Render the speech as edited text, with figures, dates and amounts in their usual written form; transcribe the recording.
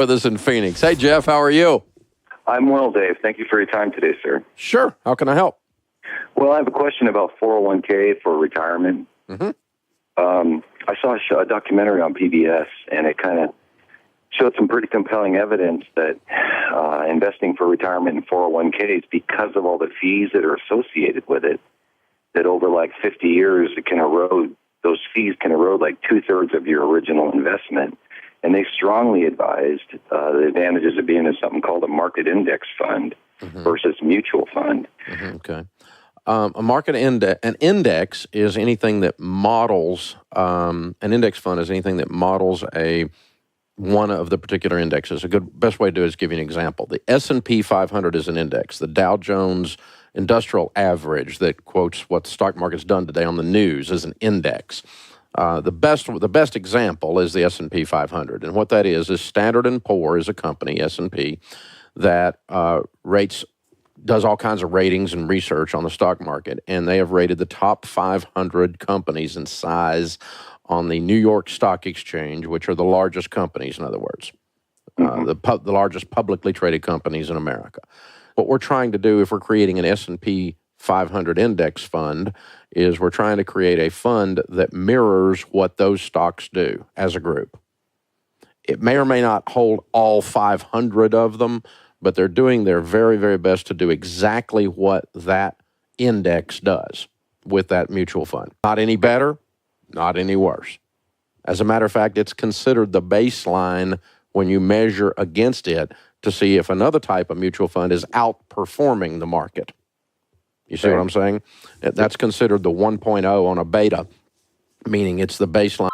with us in Phoenix. Hey, Jeff, how are you? I'm well, Dave. Thank you for your time today, sir. Sure. How can I help? Well, I have a question about 401k for retirement. I saw a documentary on PBS, and it kind of showed some pretty compelling evidence that investing for retirement in 401ks, because of all the fees that are associated with it, that over like 50 years, it can erode, those fees can erode like 2/3 of your original investment. And they strongly advised the advantages of being in something called a market index fund versus mutual fund. Okay. A market an index is anything that models, an index fund is anything that models one of the particular indexes. Best way to do it is give you an example. The S&P 500 is an index. The Dow Jones Industrial Average that quotes what the stock market's done today on the news is an index. The best example is the S&P 500, and what that is Standard & Poor's is a company, S&P, that does all kinds of ratings and research on the stock market, and they have rated the top 500 companies in size on the New York Stock Exchange, which are the largest companies, in other words, the largest publicly traded companies in America. What we're trying to do if we're creating an S&P 500 index fund is we're trying to create a fund that mirrors what those stocks do as a group. It may or may not hold all 500 of them, but they're doing their very, very best to do exactly what that index does with that mutual fund. Not any better, not any worse. As a matter of fact, it's considered the baseline when you measure against it to see if another type of mutual fund is outperforming the market. You see what I'm saying? That's considered the 1.0 on a beta, meaning it's the baseline.